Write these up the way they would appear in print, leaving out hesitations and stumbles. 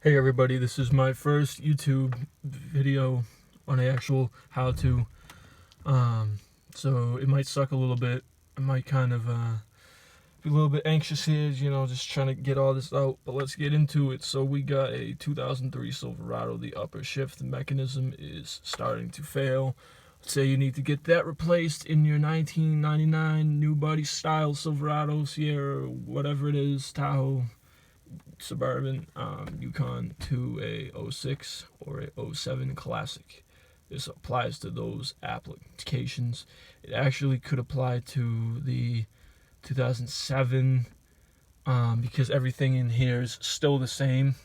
Hey everybody, this is my first YouTube video on the actual how-to. So it might suck a little bit. I might kind of be a little bit anxious here, just trying to get all this out. But let's get into it. So we got a 2003 Silverado. The upper shift mechanism is starting to fail. Let's say you need to get that replaced in your 1999 new body style Silverado, Sierra, whatever it is, Tahoe, Suburban, Yukon to a 06 or a 07 Classic. This applies to those applications. It actually could apply to the 2007 because everything in here is still the same.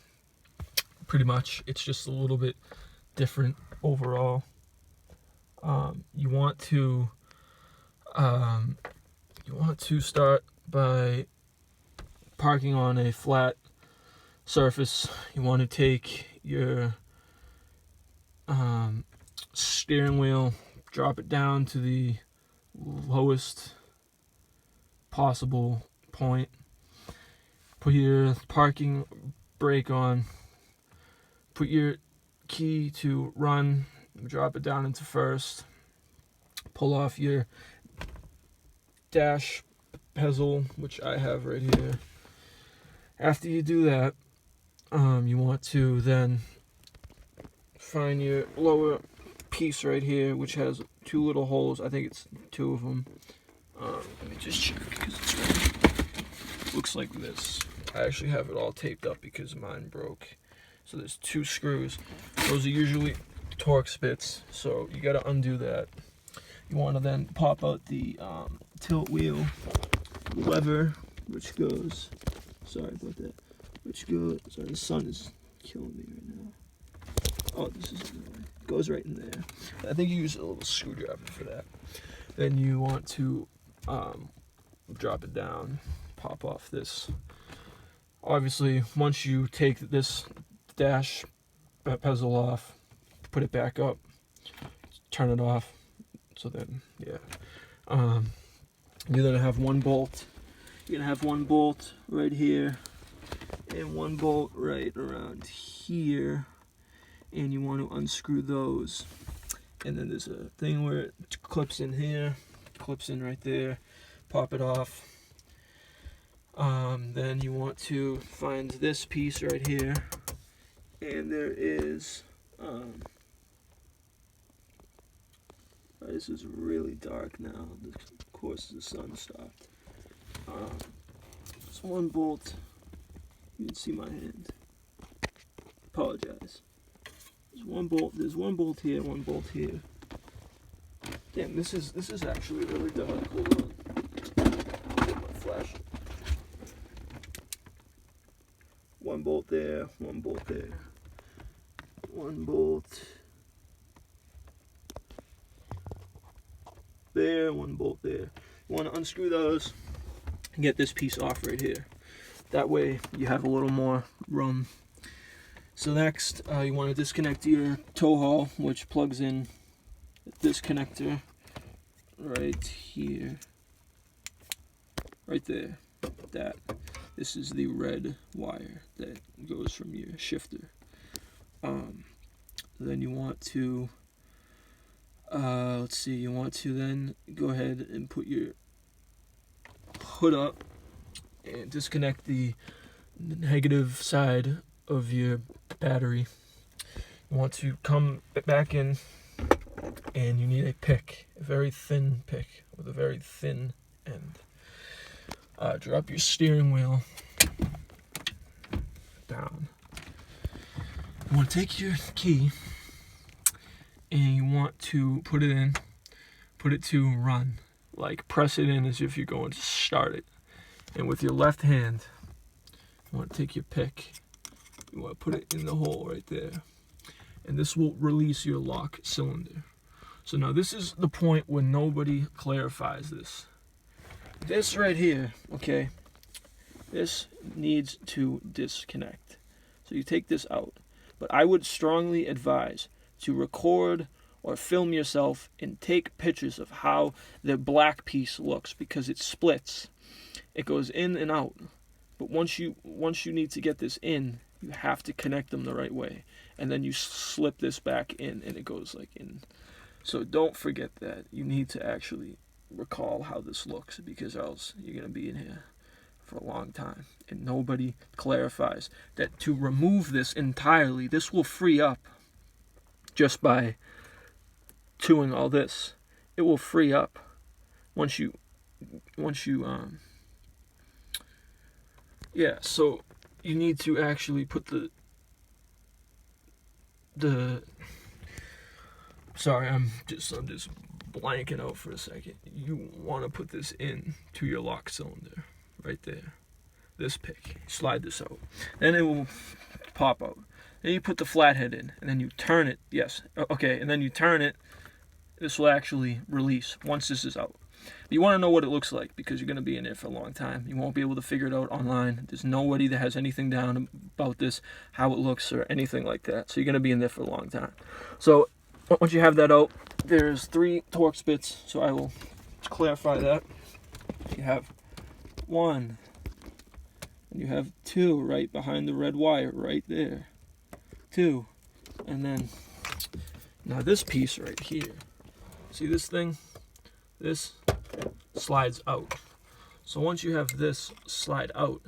Pretty much, it's just a little bit different overall. You want to start by parking on a flat surface. You want to take your steering wheel, drop it down to the lowest possible point, put your parking brake on, put your key to run, drop it down into first, pull off your dash bezel, which I have right here. After you do that, you want to then find your lower piece right here, which has two little holes. I think it's two of them. Let me just check because it's right. Looks like this. I actually have it all taped up because mine broke. So there's two screws. Those are usually Torx bits, so you got to undo that. You want to then pop out the tilt wheel lever, which goes. Sorry about that. Sorry, the sun is killing me right now. Oh, this is goes right in there. I think you use a little screwdriver for that. Then you want to drop it down, pop off this. Obviously, once you take this dash bezel off, put it back up, turn it off. So then, yeah. You're gonna have one bolt. You're gonna have one bolt right here and one bolt right around here, and you want to unscrew those. And then there's a thing where it clips in here, clips in right there, pop it off. Then you want to find this piece right here, and there is this is really dark now, of course the sun stopped. There's one bolt. You can see my hand. Apologize. There's one bolt here, one bolt here. Damn, this is actually really dark. Hold on. I'll get my flashlight. One bolt there, one bolt there. One bolt there, one bolt there. You want to unscrew those and get this piece off right here. That way you have a little more room. So next, you want to disconnect your tow haul, which plugs in this connector right here, right there. This is the red wire that goes from your shifter. Then you want to, you want to then go ahead and put your hood up and disconnect the negative side of your battery. You want to come back in, and you need a pick, a very thin pick with a very thin end. Drop your steering wheel down. You want to take your key and you want to put it to run, like press it in as if you're going to start it. And with your left hand, you want to take your pick, you want to put it in the hole right there, and this will release your lock cylinder. So now this is the point where nobody clarifies this. This right here, okay, this needs to disconnect. So you take this out. But I would strongly advise to record or film yourself and take pictures of how the black piece looks, because it splits. It goes in and out. But once you need to get this in, you have to connect them the right way, and then you slip this back in, and it goes like in. So don't forget that. You need to actually recall how this looks, because else you're gonna be in here for a long time, and nobody clarifies that to remove this entirely, this will free up just by doing all this. It will free up once you yeah, so you need to actually put the sorry, I'm just blanking out for a second. You want to put this in to your lock cylinder right there. This pick. Slide this out. Then it will pop out. Then you put the flathead in, and then you turn it. Yes. Okay, and then you turn it. This will actually release once this is out. But you want to know what it looks like, because you're going to be in there for a long time. You won't be able to figure it out online. There's nobody that has anything down about this, how it looks, or anything like that. So you're going to be in there for a long time. So once you have that out, there's 3 Torx bits. So I will clarify that. You have 1, and you have 2 right behind the red wire right there. 2, and then now this piece right here. See this thing? This slides out. So once you have this slide out,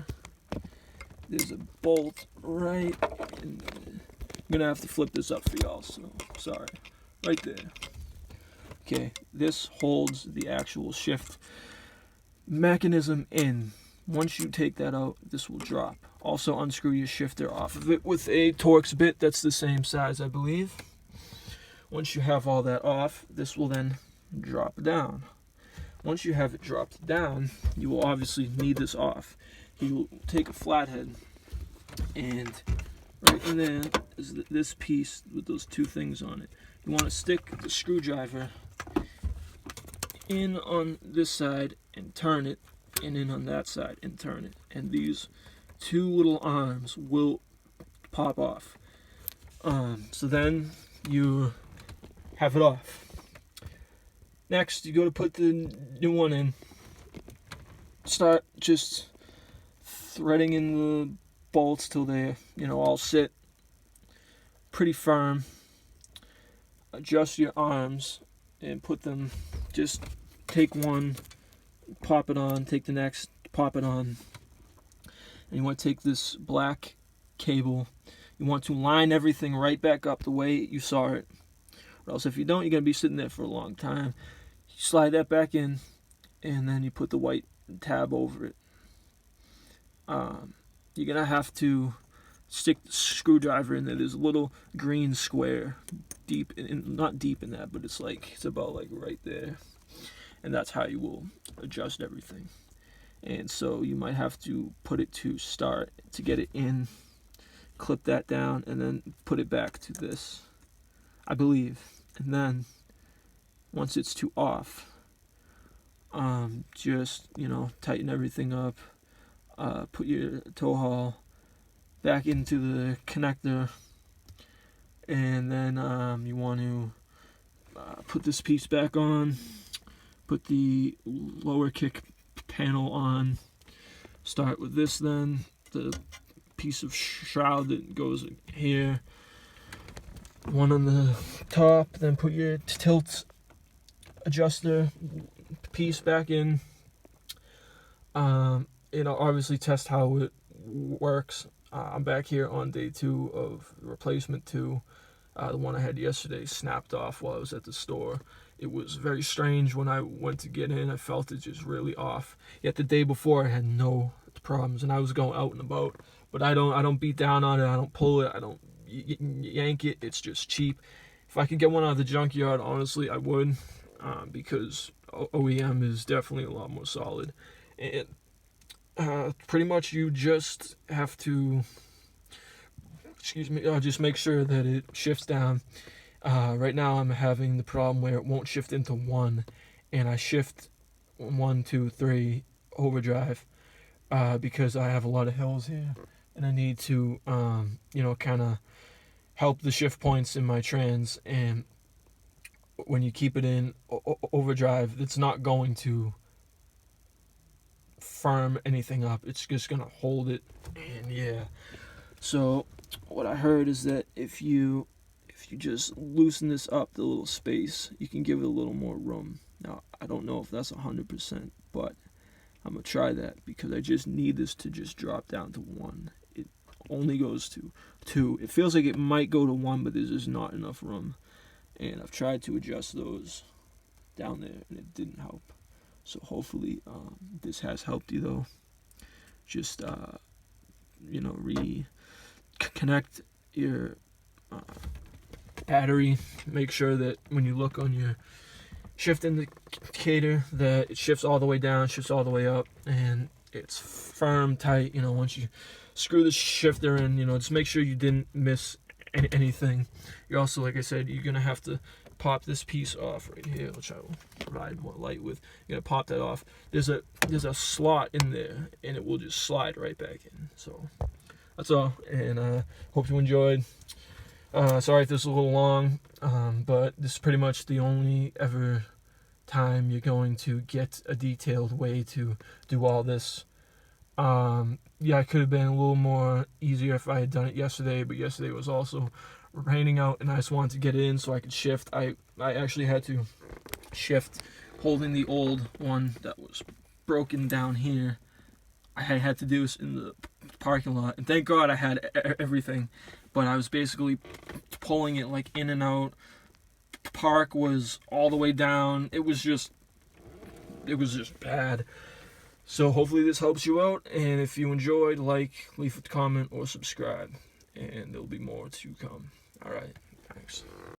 there's a bolt right in there. I'm gonna have to flip this up for y'all, so sorry. Right there. Okay, this holds the actual shift mechanism in. Once you take that out, this will drop. Also unscrew your shifter off of it with a Torx bit that's the same size, I believe. Once you have all that off, this will then drop down. Once you have it dropped down, you will obviously need this off. You will take a flathead, and right in there is this piece with those 2 things on it. You want to stick the screwdriver in on this side and turn it, and in on that side and turn it. And these 2 little arms will pop off. So then you have it off. Next, you go to put the new one in. Start just threading in the bolts till they, all sit pretty firm. Adjust your arms and put them, just take one, pop it on, take the next, pop it on. And you want to take this black cable. You want to line everything right back up the way you saw it. Or else if you don't, you're going to be sitting there for a long time. You slide that back in, and then you put the white tab over it. You're going to have to stick the screwdriver in there. There's a little green square, deep, not deep in that, but it's about like right there. And that's how you will adjust everything. And so you might have to put it to start to get it in, clip that down, and then put it back to this, I believe. And then once it's to off, just tighten everything up, put your tow haul back into the connector, and then you want to put this piece back on, put the lower kick panel on. Start with this, then the piece of shroud that goes here, one on the top, then put your tilt adjuster piece back in. Obviously test how it works. I'm back here on day 2 of replacement 2. The one I had yesterday snapped off while I was at the store. It was very strange when I went to get in. I felt it just really off. Yet the day before I had no problems, and I was going out and about. But I don't beat down on it. I don't pull it. I don't yank it. It's just cheap. If I could get one out of the junkyard, honestly, I would, because OEM is definitely a lot more solid. And pretty much you just have to, just make sure that it shifts down. Right now I'm having the problem where it won't shift into 1, and I shift 1, 2, 3 overdrive, because I have a lot of hills here, and I need to, kind of help the shift points in my trans. And when you keep it in overdrive, it's not going to firm anything up. It's just gonna hold it. And yeah, so what I heard is that if you just loosen this up, the little space, you can give it a little more room. Now I don't know if that's 100%, but I'm gonna try that because I just need this to just drop down to 1. It only goes to 2. It feels like it might go to 1, but there's just not enough room. And I've tried to adjust those down there, and it didn't help. So hopefully this has helped you though. Just reconnect your battery. Make sure that when you look on your shift indicator that it shifts all the way down, shifts all the way up, and it's firm, tight. Once you screw the shifter in, just make sure you didn't miss anything. You're also, like I said, you're gonna have to pop this piece off right here, which I will provide more light with. You're gonna pop that off. There's a slot in there, and it will just slide right back in. So that's all, and hope you enjoyed. Sorry if this is a little long, but this is pretty much the only ever time you're going to get a detailed way to do all this. Yeah, it could have been a little more easier if I had done it yesterday, but yesterday was also raining out, and I just wanted to get it in so I could shift. I actually had to shift holding the old one that was broken down here. I had to do this in the parking lot, and thank God I had everything, but I was basically pulling it like in and out. Park was all the way down. It was just bad. So hopefully this helps you out, and if you enjoyed, leave a comment or subscribe, and there'll be more to come. All right, thanks.